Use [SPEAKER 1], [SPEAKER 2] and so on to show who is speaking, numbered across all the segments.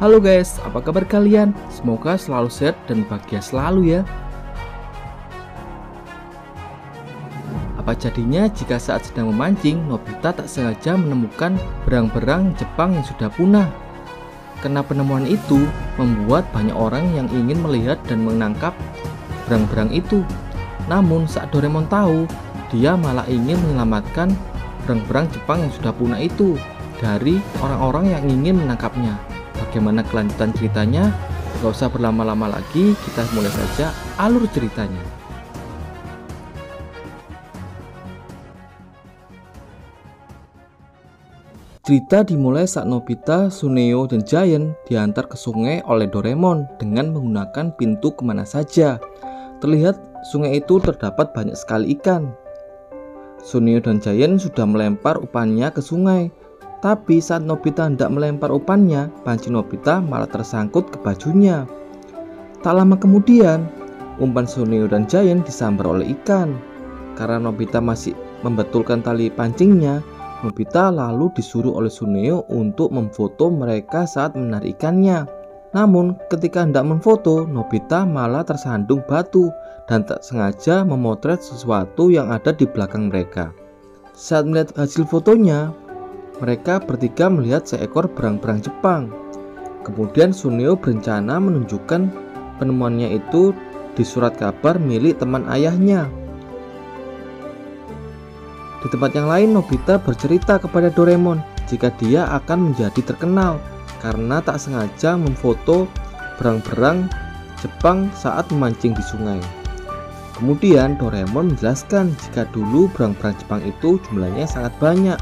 [SPEAKER 1] Halo guys, apa kabar kalian? Semoga selalu sehat dan bahagia selalu ya. Apa jadinya jika saat sedang memancing, Nobita tak sengaja menemukan berang-berang Jepang yang sudah punah? Karena penemuan itu membuat banyak orang yang ingin melihat dan menangkap berang-berang itu. Namun saat Doraemon tahu, dia malah ingin menyelamatkan berang-berang Jepang yang sudah punah itu dari orang-orang yang ingin menangkapnya. Bagaimana kelanjutan ceritanya? Gak usah berlama-lama lagi, kita mulai saja alur ceritanya. Cerita dimulai saat Nobita, Suneo, dan Giant diantar ke sungai oleh Doraemon dengan menggunakan pintu kemana saja. Terlihat sungai itu terdapat banyak sekali ikan. Suneo dan Giant sudah melempar umpannya ke sungai. Tapi saat Nobita hendak melempar umpannya, panci Nobita malah tersangkut ke bajunya. Tak lama kemudian, umpan Suneo dan Giant disambar oleh ikan. Karena Nobita masih membetulkan tali pancingnya, Nobita lalu disuruh oleh Suneo untuk memfoto mereka saat menarik ikannya. Namun ketika hendak memfoto, Nobita malah tersandung batu dan tak sengaja memotret sesuatu yang ada di belakang mereka. Saat melihat hasil fotonya, mereka bertiga melihat seekor berang-berang Jepang. Kemudian Suneo berencana menunjukkan penemuannya itu di surat kabar milik teman ayahnya. Di tempat yang lain, Nobita bercerita kepada Doraemon jika dia akan menjadi terkenal karena tak sengaja memfoto berang-berang Jepang saat memancing di sungai. Kemudian Doraemon menjelaskan jika dulu berang-berang Jepang itu jumlahnya sangat banyak,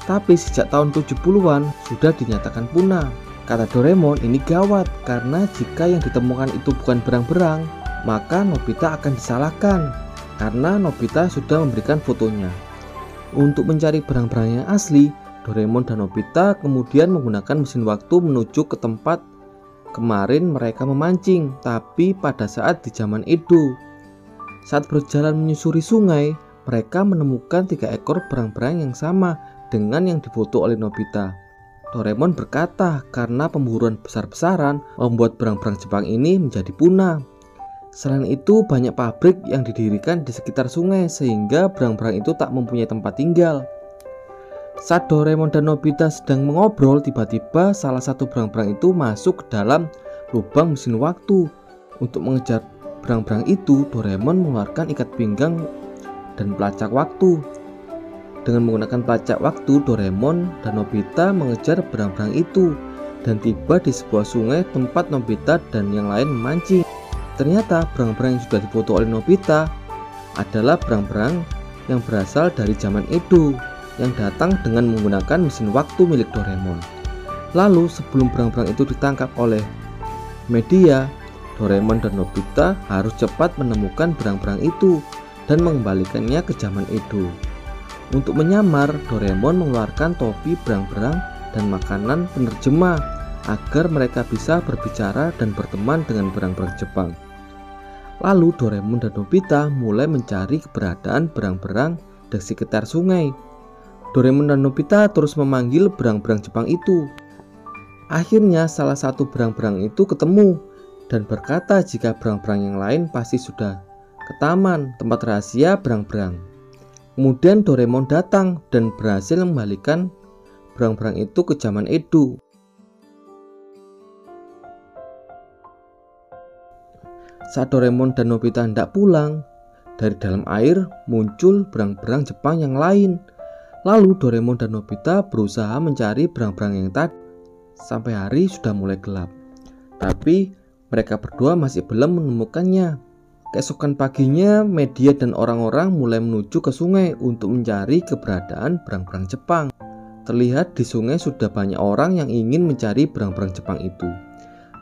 [SPEAKER 1] tapi sejak tahun 70-an sudah dinyatakan punah. Kata Doraemon, ini gawat karena jika yang ditemukan itu bukan berang-berang, maka Nobita akan disalahkan karena Nobita sudah memberikan fotonya. Untuk mencari berang-berang yang asli, Doraemon dan Nobita kemudian menggunakan mesin waktu menuju ke tempat kemarin mereka memancing, tapi pada saat di zaman Edo. Saat berjalan menyusuri sungai, mereka menemukan 3 ekor berang-berang yang sama dengan yang difoto oleh Nobita. Doraemon berkata karena pemburuan besar-besaran membuat berang-berang Jepang ini menjadi punah. Selain itu, banyak pabrik yang didirikan di sekitar sungai sehingga berang-berang itu tak mempunyai tempat tinggal. Saat Doraemon dan Nobita sedang mengobrol, tiba-tiba salah satu berang-berang itu masuk ke dalam lubang mesin waktu. Untuk mengejar berang-berang itu, Doraemon mengeluarkan ikat pinggang dan pelacak waktu. Dengan menggunakan pelacak waktu, Doraemon dan Nobita mengejar berang-berang itu dan tiba di sebuah sungai tempat Nobita dan yang lain memancing. Ternyata berang-berang yang sudah difoto oleh Nobita adalah berang-berang yang berasal dari zaman Edo yang datang dengan menggunakan mesin waktu milik Doraemon. Lalu sebelum berang-berang itu ditangkap oleh media, Doraemon dan Nobita harus cepat menemukan berang-berang itu dan mengembalikannya ke zaman Edo. Untuk menyamar, Doraemon mengeluarkan topi berang-berang dan makanan penerjemah agar mereka bisa berbicara dan berteman dengan berang-berang Jepang. Lalu Doraemon dan Nobita mulai mencari keberadaan berang-berang di sekitar sungai. Doraemon dan Nobita terus memanggil berang-berang Jepang itu. Akhirnya salah satu berang-berang itu ketemu dan berkata jika berang-berang yang lain pasti sudah ke taman tempat rahasia berang-berang. Kemudian Doraemon datang dan berhasil mengembalikan berang-berang itu ke zaman Edo. Saat Doraemon dan Nobita hendak pulang, dari dalam air muncul berang-berang Jepang yang lain. Lalu Doraemon dan Nobita berusaha mencari berang-berang yang tadi sampai hari sudah mulai gelap. Tapi mereka berdua masih belum menemukannya. Keesokan paginya, media dan orang-orang mulai menuju ke sungai untuk mencari keberadaan berang-berang Jepang. Terlihat di sungai sudah banyak orang yang ingin mencari berang-berang Jepang itu.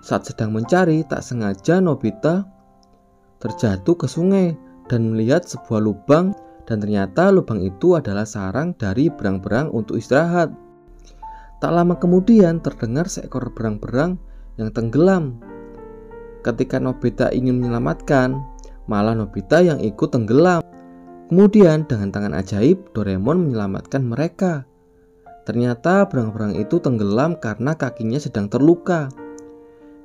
[SPEAKER 1] Saat sedang mencari, tak sengaja Nobita terjatuh ke sungai dan melihat sebuah lubang, dan ternyata lubang itu adalah sarang dari berang-berang untuk istirahat. Tak lama kemudian terdengar seekor berang-berang yang tenggelam. Ketika Nobita ingin menyelamatkan, malah Nobita yang ikut tenggelam. Kemudian dengan tangan ajaib, Doraemon menyelamatkan mereka. Ternyata berang-berang itu tenggelam karena kakinya sedang terluka.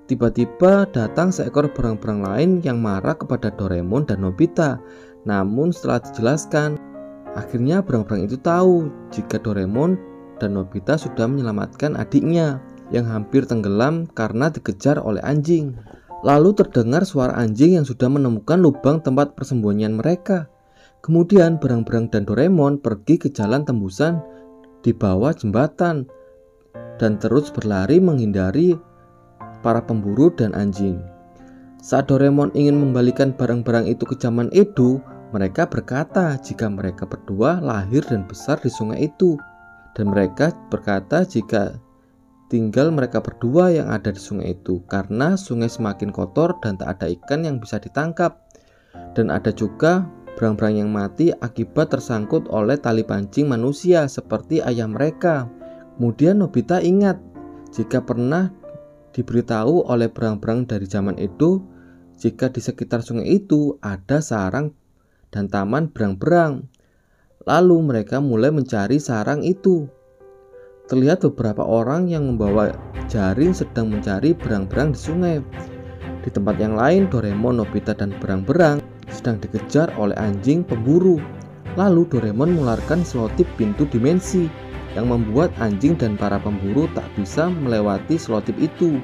[SPEAKER 1] Tiba-tiba datang seekor berang-berang lain yang marah kepada Doraemon dan Nobita. Namun setelah dijelaskan, akhirnya berang-berang itu tahu jika Doraemon dan Nobita sudah menyelamatkan adiknya yang hampir tenggelam karena dikejar oleh anjing. Lalu terdengar suara anjing yang sudah menemukan lubang tempat persembunyian mereka. Kemudian berang-berang dan Doraemon pergi ke jalan tembusan di bawah jembatan dan terus berlari menghindari para pemburu dan anjing. Saat Doraemon ingin membalikan barang-barang itu ke zaman Edo, mereka berkata jika mereka berdua lahir dan besar di sungai itu. Dan mereka berkata jika tinggal mereka berdua yang ada di sungai itu, karena sungai semakin kotor dan tak ada ikan yang bisa ditangkap. Dan ada juga berang-berang yang mati akibat tersangkut oleh tali pancing manusia seperti ayah mereka. Kemudian Nobita ingat jika pernah diberitahu oleh berang-berang dari zaman Edo jika di sekitar sungai itu ada sarang dan taman berang-berang. Lalu mereka mulai mencari sarang itu. Terlihat beberapa orang yang membawa jaring sedang mencari berang-berang di sungai. Di tempat yang lain, Doraemon, Nobita, dan berang-berang sedang dikejar oleh anjing pemburu. Lalu Doraemon mengeluarkan selotip pintu dimensi yang membuat anjing dan para pemburu tak bisa melewati selotip itu.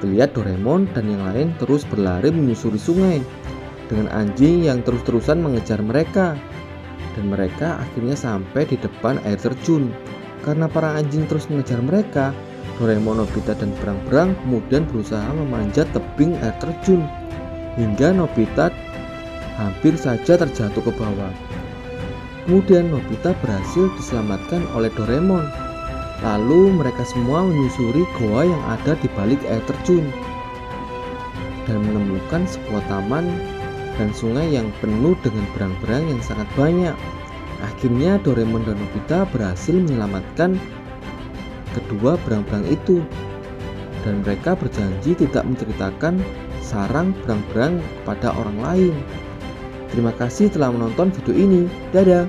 [SPEAKER 1] Terlihat Doraemon dan yang lain terus berlari menyusuri sungai dengan anjing yang terus-terusan mengejar mereka. Dan mereka akhirnya sampai di depan air terjun. Karena para anjing terus mengejar mereka, Doraemon, Nobita, dan berang-berang kemudian berusaha memanjat tebing air terjun hingga Nobita hampir saja terjatuh ke bawah. Kemudian Nobita berhasil diselamatkan oleh Doraemon. Lalu mereka semua menyusuri goa yang ada di balik air terjun dan menemukan sebuah taman dan sungai yang penuh dengan berang-berang yang sangat banyak. Akhirnya Doraemon dan Nobita berhasil menyelamatkan kedua berang-berang itu, dan mereka berjanji tidak menceritakan sarang berang-berang pada orang lain. Terima kasih telah menonton video ini. Dadah.